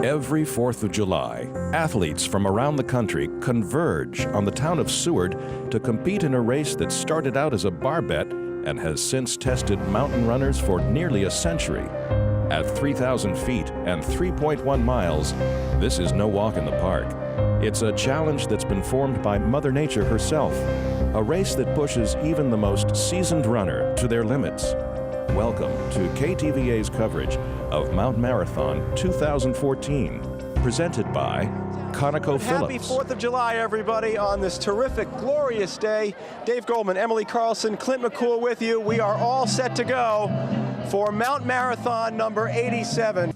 Every 4th of July, athletes from around the country converge on the town of Seward to compete in a race that started out as a bar bet and has since tested mountain runners for nearly a century. At 3,000 feet and 3.1 miles, this is no walk in the park. It's a challenge that's been formed by Mother Nature herself, a race that pushes even the most seasoned runner to their limits. Welcome to KTVA's coverage of Mount Marathon 2014, presented by ConocoPhillips. Happy 4th of July, everybody, on this terrific, glorious day. Dave Goldman, Emily Carlson, Clint McCool with you. We are all set to go for Mount Marathon number 87.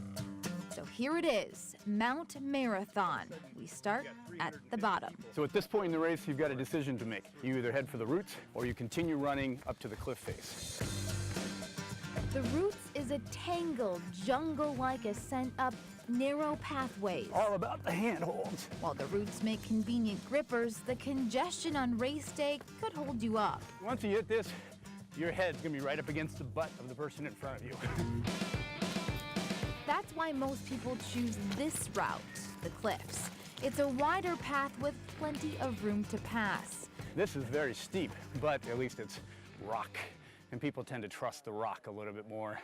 So here it is, Mount Marathon. We start at the bottom. So at this point in the race, you've got a decision to make. You either head for the routes or you continue running up to the cliff face. The routes is a tangled, jungle-like ascent up narrow pathways. All about the handholds. While the routes make convenient grippers, the congestion on race day could hold you up. Once you hit this, your head's gonna be right up against the butt of the person in front of you. That's why most people choose this route, the cliffs. It's a wider path with plenty of room to pass. This is very steep, but at least it's rock. And people tend to trust the rock a little bit more.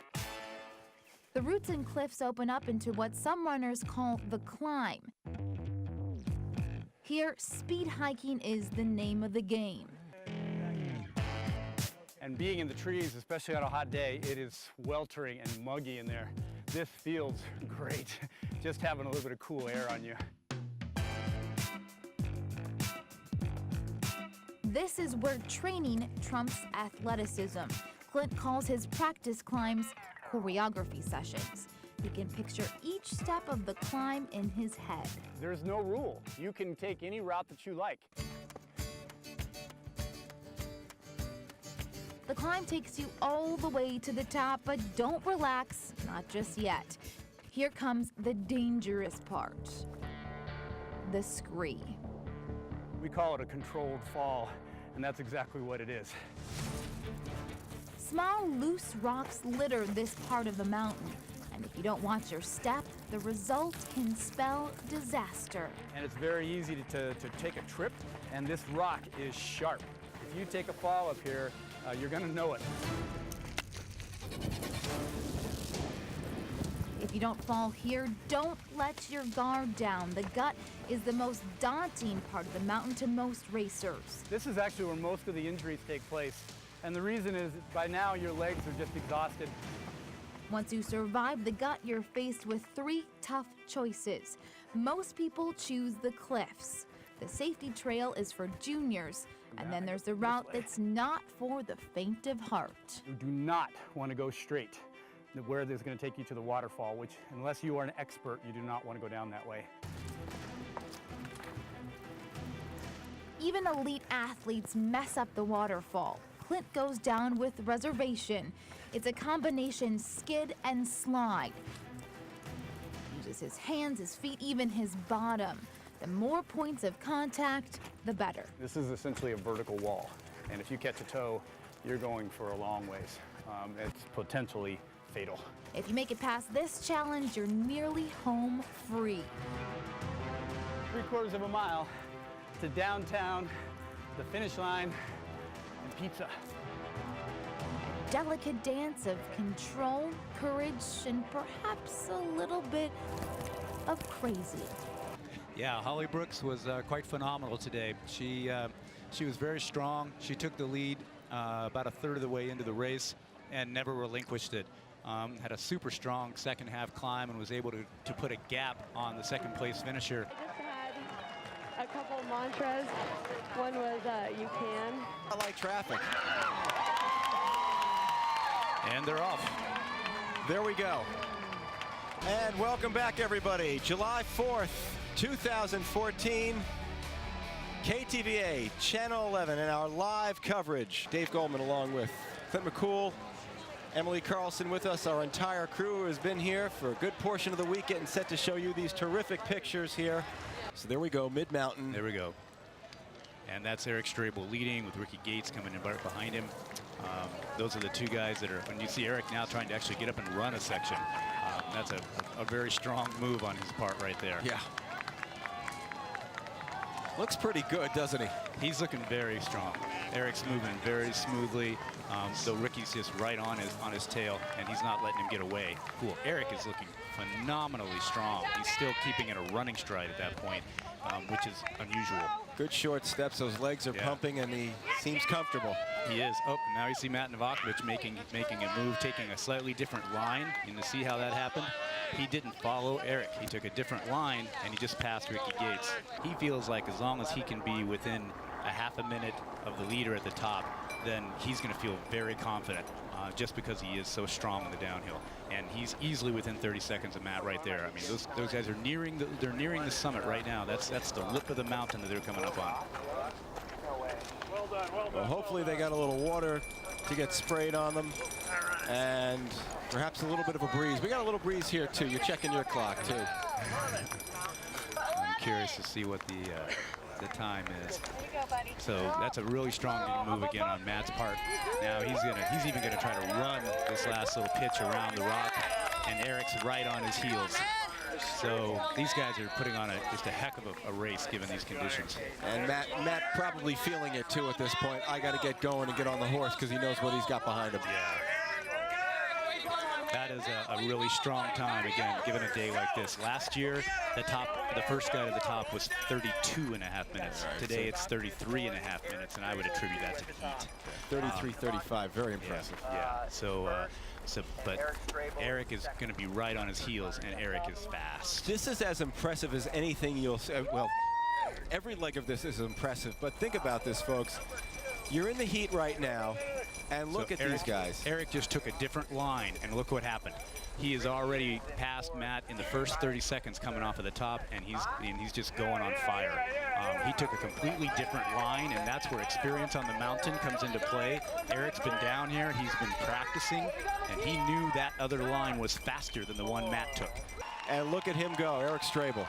The routes and cliffs open up into what some runners call the climb. Here, speed hiking is the name of the game. And being in the trees, especially on a hot day, it is sweltering and muggy in there. This feels great, just having a little bit of cool air on you. This is where training trumps athleticism. Clint calls his practice climbs choreography sessions. He can picture each step of the climb in his head. There's no rule. You can take any route that you like. The climb takes you all the way to the top, but don't relax, not just yet. Here comes the dangerous part, the scree. We call it a controlled fall, and that's exactly what it is. Small, loose rocks litter this part of the mountain, and if you don't watch your step, the result can spell disaster. And it's very easy to take a trip, and this rock is sharp. If you take a fall up here, you're gonna know it. If you don't fall here, don't let your guard down. The gut is the most daunting part of the mountain to most racers. This is actually where most of the injuries take place. And the reason is by now your legs are just exhausted. Once you survive the gut, you're faced with 3 tough choices. Most people choose the cliffs. The safety trail is for juniors. And then there's the route that's not for the faint of heart. You do not want to go straight where there's going to take you to the waterfall, which unless you are an expert, you do not want to go down that way. Even elite athletes mess up the waterfall. Clint goes down with reservation. It's a combination skid and slide. He uses his hands, his feet, even his bottom. The more points of contact, the better. This is essentially a vertical wall, and if you catch a toe, you're going for a long ways. It's potentially fatal. If you make it past this challenge, you're nearly home free. 3/4 of a mile to downtown, the finish line, and pizza. Delicate dance of control, courage, and perhaps a little bit of crazy. Yeah, Holly Brooks was quite phenomenal today. She was very strong. She took the lead about 1/3 of the way into the race and never relinquished it. Had a super strong second half climb and was able to put a gap on the second place finisher. I just had a couple of mantras. One was you can. I like traffic. And they're off. There we go. And welcome back, everybody. July 4th, 2014. KTVA, Channel 11, and our live coverage. Dave Goldman along with Clint McCool, Emily Carlson with us. Our entire crew has been here for a good portion of the week, getting set to show you these terrific pictures here. So there we go, mid-mountain. There we go. And that's Eric Strabel leading with Ricky Gates coming in right behind him. Those are the 2 guys that are, when you see Eric now trying to actually get up and run a section, That's a very strong move on his part right there. Yeah. Looks pretty good, doesn't he? He's looking very strong. Eric's moving very smoothly, though Ricky's just right on his tail, and he's not letting him get away. Cool. Eric is looking phenomenally strong. He's still keeping it a running stride at that point, which is unusual. Good short steps. Those legs are pumping, and he seems comfortable. He is. Oh, now you see Matt Novakovic making a move, taking a slightly different line. You can see how that happened. He didn't follow Eric. He took a different line, and he just passed Ricky Gates. He feels like as long as he can be within a half a minute of the leader at the top, then he's going to feel very confident, just because he is so strong in the downhill. And he's easily within 30 seconds of Matt right there. I mean, those guys are nearing the summit right now. That's the lip of the mountain that they're coming up on. Well, hopefully they got a little water to get sprayed on them, and perhaps a little bit of a breeze. We got a little breeze here too. You're checking your clock too. I'm curious to see what the time is. So that's a really strong move again on Matt's part. Now he's even gonna try to run this last little pitch around the rock, and Eric's right on his heels. So these guys are putting on just a heck of a race given these conditions. And Matt probably feeling it too at this point. I got to get going and get on the horse because he knows what he's got behind him. Yeah. That is a really strong time, again, given a day like this. Last year, the first guy to the top was 32.5 minutes. Today, it's 33.5 minutes, and I would attribute that to the heat. 33-35, very impressive. Yeah. But Eric is going to be right on his heels, and Eric is fast. This is as impressive as anything you'll say. Well, every leg of this is impressive, but think about this, folks. You're in the heat right now, and look at these guys. Eric just took a different line, and look what happened. He is already past Matt in the first 30 seconds coming off of the top, and he's just going on fire. He took a completely different line, and that's where experience on the mountain comes into play. Eric's been down here, he's been practicing, and he knew that other line was faster than the one Matt took. And look at him go, Eric Strabel.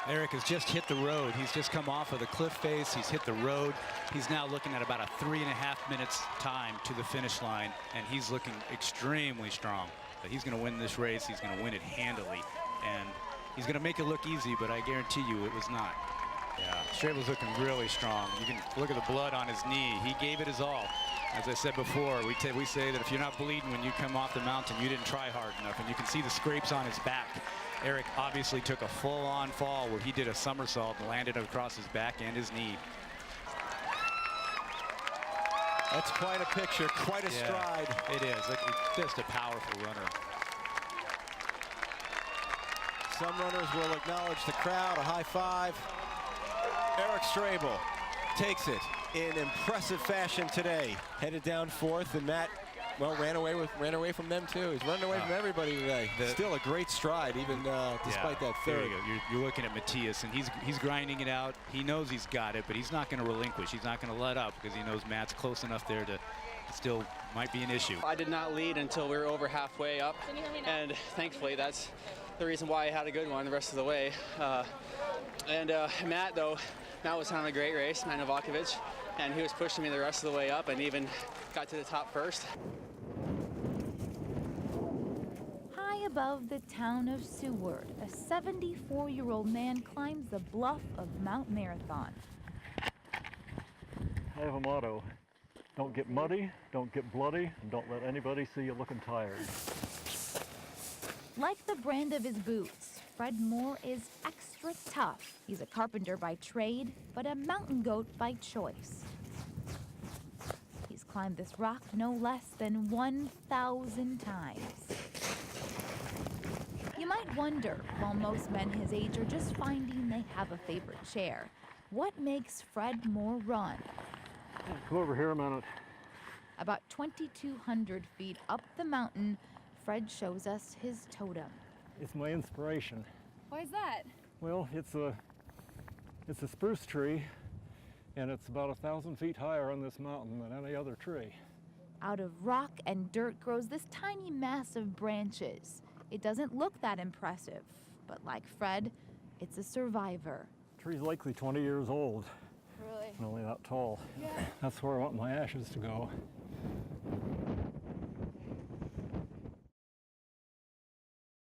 Eric has just hit the road. He's just come off of the cliff face. He's hit the road. He's now looking at about a 3.5 minutes time to the finish line, and he's looking extremely strong. But he's going to win this race. He's going to win it handily, and he's going to make it look easy, but I guarantee you it was not. Yeah, Strabel's looking really strong. You can look at the blood on his knee. He gave it his all. As I said before, we say that if you're not bleeding when you come off the mountain, you didn't try hard enough, and you can see the scrapes on his back. Eric obviously took a full-on fall where he did a somersault and landed across his back and his knee. That's quite a picture, quite a stride. It is. It's just a powerful runner. Some runners will acknowledge the crowd, a high five. Eric Strabel takes it in impressive fashion today. Headed down fourth, and Matt, well, ran away from them too. He's running away from everybody today. Still a great stride, even despite that third. There you go. You're looking at Matthias, and he's grinding it out. He knows he's got it, but he's not going to relinquish. He's not going to let up because he knows Matt's close enough there to still might be an issue. I did not lead until we were over halfway up, and thankfully that's the reason why I had a good one the rest of the way. Matt, though, Matt was having a great race, Matt Novakovic, and he was pushing me the rest of the way up and even got to the top first. High above the town of Seward, a 74-year-old man climbs the bluff of Mount Marathon. I have a motto: don't get muddy, don't get bloody, and don't let anybody see you looking tired. Like the brand of his boots, Fred Moore is extra tough. He's a carpenter by trade, but a mountain goat by choice. He's climbed this rock no less than 1,000 times. You might wonder, while most men his age are just finding they have a favorite chair, what makes Fred Moore run? Come over here a minute. About 2,200 feet up the mountain, Fred shows us his totem. It's my inspiration. Why is that? Well, it's a spruce tree, and it's about 1,000 feet higher on this mountain than any other tree. Out of rock and dirt grows this tiny mass of branches. It doesn't look that impressive, but like Fred, it's a survivor. The tree's likely 20 years old. Really? And only that tall. Yeah. That's where I want my ashes to go.